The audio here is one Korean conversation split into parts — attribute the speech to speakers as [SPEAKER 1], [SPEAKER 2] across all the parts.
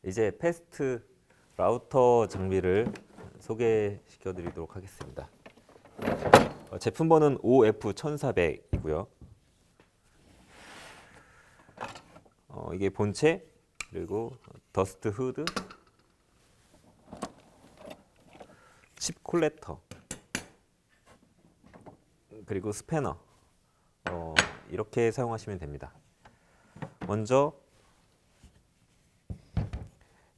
[SPEAKER 1] 이제 패스트 라우터 장비를 소개시켜 드리도록 하겠습니다. 제품 번호는 OF1400이고요. 이게 본체, 그리고 더스트 후드, 칩 콜렉터, 그리고 스패너, 이렇게 사용하시면 됩니다. 먼저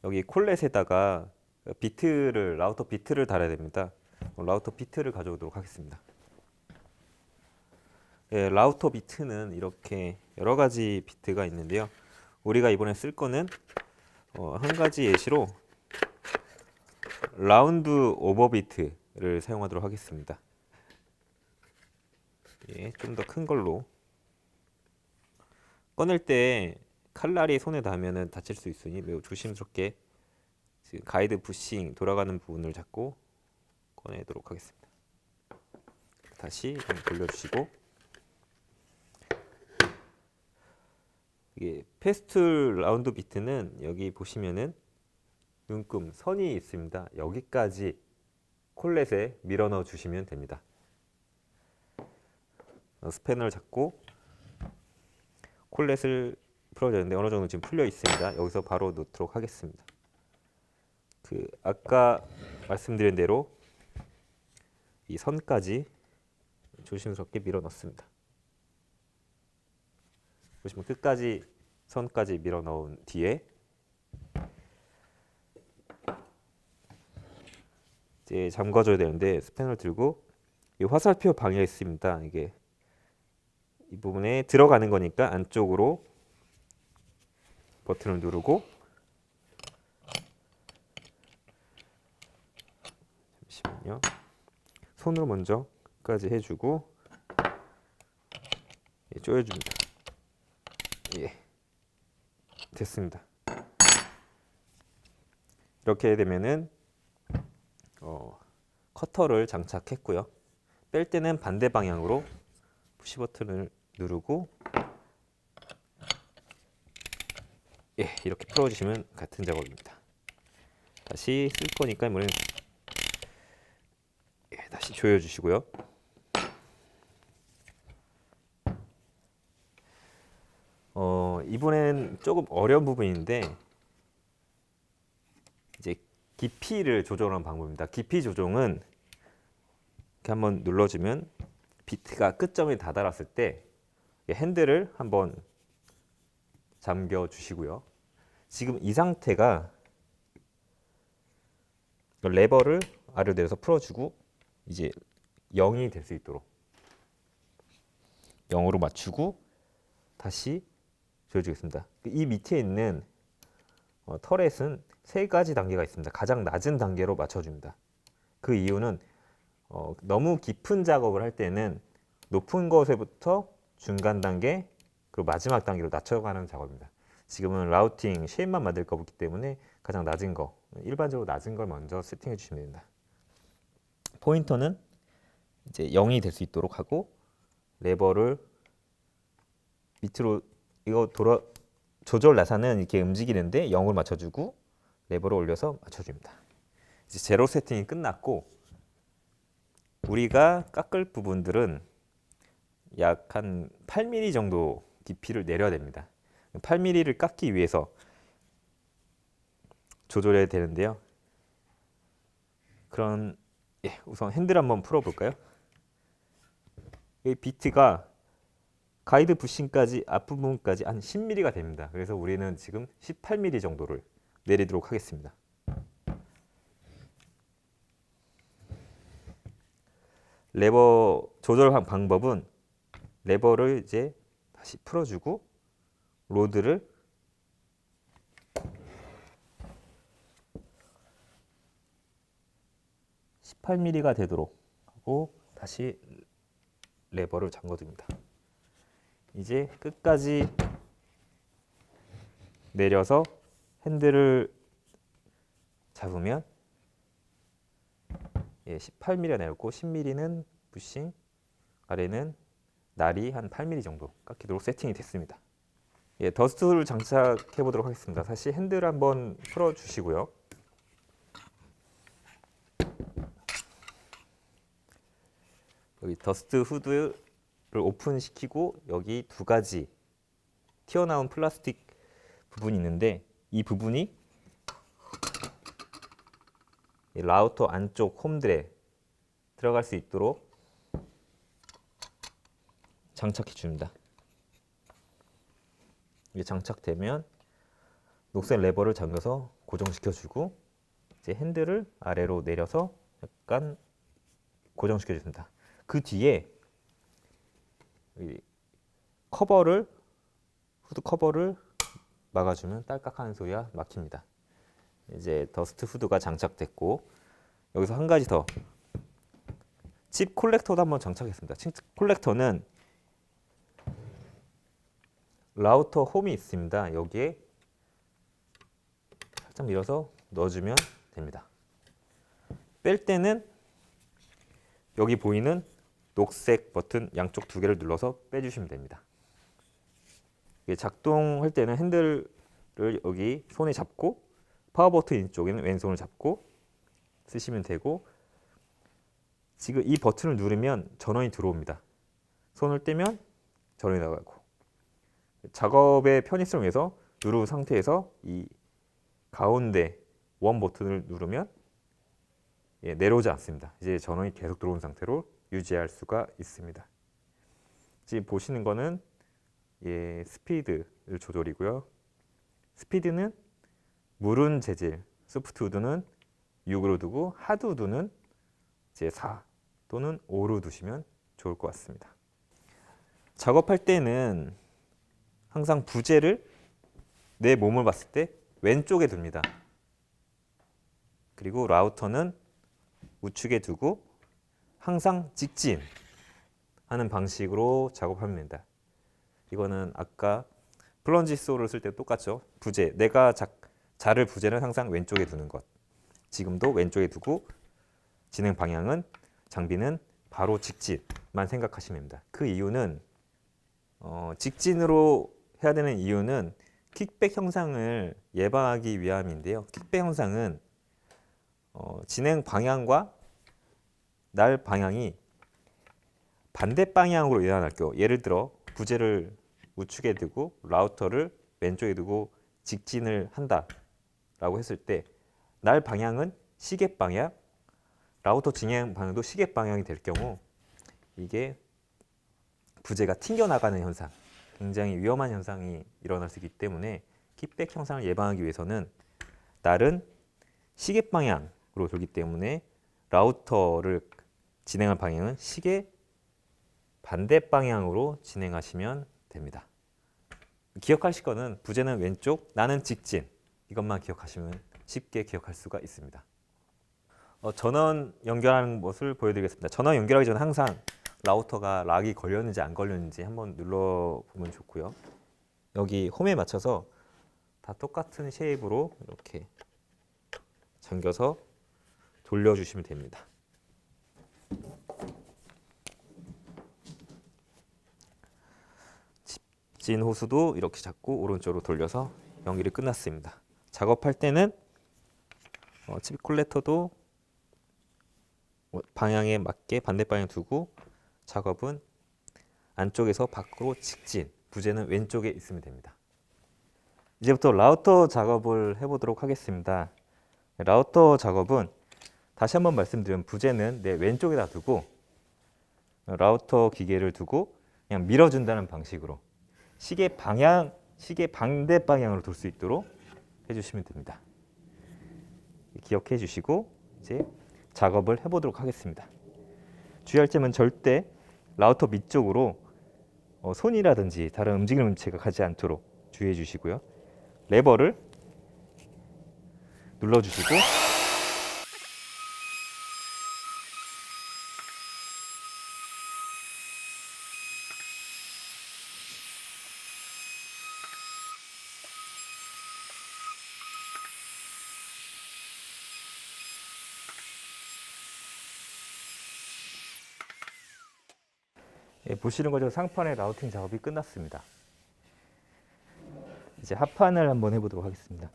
[SPEAKER 1] 여기 콜렛에다가 라우터 비트를 달아야 됩니다. 라우터 비트를 가져오도록 하겠습니다. 예, 라우터 비트는 이렇게 여러 가지 비트가 있는데요. 우리가 이번에 쓸 거는 한 가지 예시로 라운드 오버 비트를 사용하도록 하겠습니다. 예, 좀 더 큰 걸로. 꺼낼 때 칼날이 손에 닿으면 다칠 수 있으니 매우 조심스럽게 지금 가이드 부싱 돌아가는 부분을 잡고 꺼내도록 하겠습니다. 다시 돌려주시고, 이게 패스트 라운드 비트는 여기 보시면은 눈금 선이 있습니다. 여기까지 콜렛에 밀어 넣어 주시면 됩니다. 스패너를 잡고 콜렛을 풀어야 되는데 어느 정도 지금 풀려 있습니다. 여기서 바로 넣도록 하겠습니다. 아까 말씀드린 대로 이 선까지 조심스럽게 밀어 넣습니다. 보시면 끝까지 선까지 밀어 넣은 뒤에 이제 잠궈줘야 되는데 스패너를 들고 이 화살표 방향이 있습니다. 이게 이 부분에 들어가는 거니까 안쪽으로 버튼을 누르고, 잠시만요. 손으로 먼저 끝까지 해주고 조여줍니다. 예, 됐습니다. 이렇게 되면은 커터를 장착했고요. 뺄 때는 반대 방향으로 푸시 버튼을 누르고, 예, 이렇게 풀어주시면 같은 작업입니다. 다시 쓸 거니까 이번엔 다시 조여주시고요. 이번엔 조금 어려운 부분인데 이제 깊이를 조절하는 방법입니다. 깊이 조정은 이렇게 한번 눌러주면 비트가 끝점에 다다랐을 때 핸들을 한번 잠겨 주시고요. 지금 이 상태가 레버를 아래로 내려서 풀어주고 이제 0이 될 수 있도록 0으로 맞추고 다시 조여주겠습니다. 이 밑에 있는 터렛은 세 가지 단계가 있습니다. 가장 낮은 단계로 맞춰줍니다. 그 이유는 너무 깊은 작업을 할 때는 높은 것에부터 중간 단계 그리고 마지막 단계로 낮춰가는 작업입니다. 지금은 라우팅 쉐입만 만들 거기 때문에 가장 낮은 거, 일반적으로 낮은 걸 먼저 세팅해 주시면 됩니다. 포인터는 이제 0이 될 수 있도록 하고 레버를 밑으로 조절 나사는 이렇게 움직이는데 0을 맞춰주고 레버를 올려서 맞춰줍니다. 이제 제로 세팅이 끝났고 우리가 깎을 부분들은 약 한 8mm 정도 깊이를 내려야 됩니다. 8mm를 깎기 위해서 조절해야 되는데요. 우선 핸들 한번 풀어볼까요? 이 비트가 가이드 부싱까지 앞부분까지 한 10mm가 됩니다. 그래서 우리는 지금 18mm 정도를 내리도록 하겠습니다. 레버 조절한 방법은 레버를 이제 다시 풀어주고 로드를 (18mm가) 되도록 하고 다시 레버를 잠궈줍니다. 이제 끝까지 내려서 핸들을 잡으면 18mm가 내렸고 10mm는 부싱, 아래는 날이 한 8mm 정도 깎이도록 세팅이 됐습니다. 예, 더스트를 장착해 보도록 하겠습니다. 다시 핸들을 한번 풀어 주시고요. 여기 더스트 후드를 오픈시키고 여기 두 가지 튀어나온 플라스틱 부분이 있는데 이 부분이 이 라우터 안쪽 홈들에 들어갈 수 있도록 장착해 줍니다. 이게 장착되면 녹색 레버를 잠궈서 고정시켜 주고 이제 핸들을 아래로 내려서 약간 고정시켜 줍니다. 그 뒤에 이 커버를 후드 커버를 막아주면 딸깍하는 소리가 막힙니다. 이제 더스트 후드가 장착됐고 여기서 한 가지 더 칩 콜렉터도 한번 장착했습니다. 칩 콜렉터는 라우터 홈이 있습니다. 여기에 살짝 밀어서 넣어주면 됩니다. 뺄 때는 여기 보이는 녹색 버튼 양쪽 두 개를 눌러서 빼주시면 됩니다. 작동할 때는 핸들을 여기 손에 잡고 파워 버튼 이쪽에는 왼손을 잡고 쓰시면 되고 지금 이 버튼을 누르면 전원이 들어옵니다. 손을 떼면 전원이 나가고 작업의 편의성을 위해서 누른 상태에서 이 가운데 원 버튼을 누르면 내려오지 않습니다. 이제 전원이 계속 들어온 상태로 유지할 수가 있습니다. 지금 보시는 거는 스피드 조절이고요. 스피드는 무른 재질, 소프트 우드는 6으로 두고 하드 우드는 이제 4 또는 5로 두시면 좋을 것 같습니다. 작업할 때는 항상 부재를 내 몸을 봤을 때 왼쪽에 둡니다. 그리고 라우터는 우측에 두고 항상 직진하는 방식으로 작업합니다. 이거는 아까 플런지 소를 쓸 때 똑같죠. 부재, 내가 자를 부재는 항상 왼쪽에 두는 것. 지금도 왼쪽에 두고 진행 방향은 장비는 바로 직진만 생각하시면 됩니다. 그 이유는 직진으로 해야 되는 이유는 킥백 현상을 예방하기 위함인데요. 킥백 현상은 진행 방향과 날 방향이 반대 방향으로 일어날 경우, 예를 들어 부재를 우측에 두고 라우터를 왼쪽에 두고 직진을 한다라고 했을 때 날 방향은 시계 방향, 라우터 진행 방향도 시계 방향이 될 경우 이게 부재가 튕겨나가는 현상, 굉장히 위험한 현상이 일어날 수 있기 때문에 킥백 현상을 예방하기 위해서는 날은 시계 방향으로 돌기 때문에 라우터를 진행할 방향은 시계 반대 방향으로 진행하시면 됩니다. 기억하실 거는 부재는 왼쪽, 나는 직진, 이것만 기억하시면 쉽게 기억할 수가 있습니다. 전원 연결하는 것을 보여드리겠습니다. 전원 연결하기 전에 항상 라우터가 락이 걸렸는지 안 걸렸는지 한번 눌러보면 좋고요. 여기 홈에 맞춰서 다 똑같은 쉐입으로 이렇게 잠겨서 돌려주시면 됩니다. 직진 호스도 이렇게 잡고 오른쪽으로 돌려서 연결이 끝났습니다. 작업할 때는 칩 콜렉터도 방향에 맞게 반대 방향 두고 작업은 안쪽에서 밖으로 직진, 부재는 왼쪽에 있으면 됩니다. 이제부터 라우터 작업을 해보도록 하겠습니다. 라우터 작업은 다시 한번 말씀드리면 부재는 내 왼쪽에다 두고 라우터 기계를 두고 그냥 밀어준다는 방식으로 시계 반대 방향으로 돌 수 있도록 해주시면 됩니다. 기억해 주시고 이제 작업을 해보도록 하겠습니다. 주의할 점은 절대 라우터 밑쪽으로 손이라든지 다른 움직이는 물체가 가지 않도록 주의해 주시고요. 레버를 눌러주시고 보시는 것처럼 상판의 라우팅 작업이 끝났습니다. 이제 합판을 한번 해보도록 하겠습니다.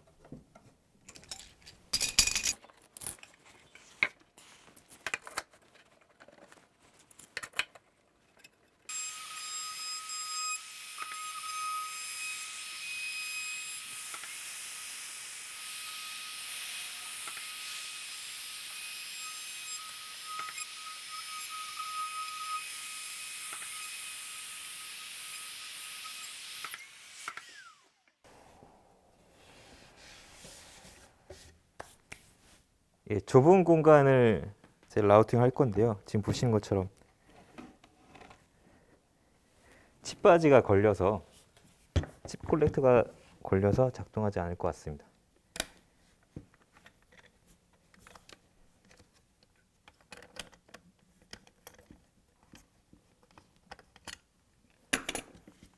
[SPEAKER 1] 예, 좁은 공간을 이제 라우팅 할 건데요. 지금 보시는 것처럼 칩바지가 걸려서 칩 콜렉터가 걸려서 작동하지 않을 것 같습니다.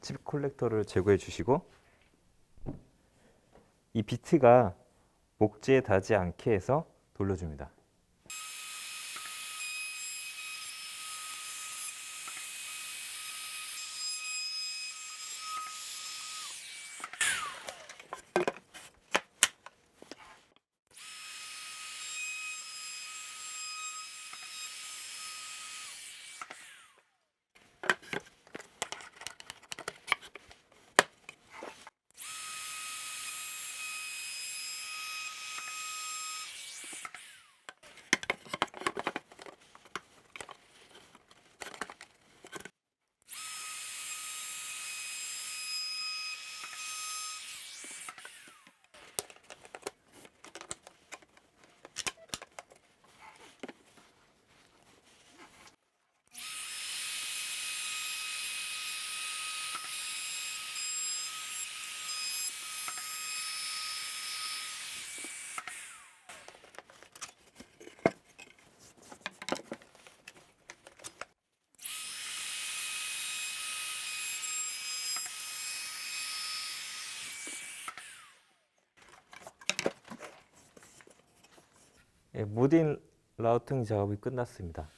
[SPEAKER 1] 칩 콜렉터를 제거해 주시고 이 비트가 목재에 닿지 않게 해서 돌려줍니다. 예, 모든 라우팅 작업이 끝났습니다.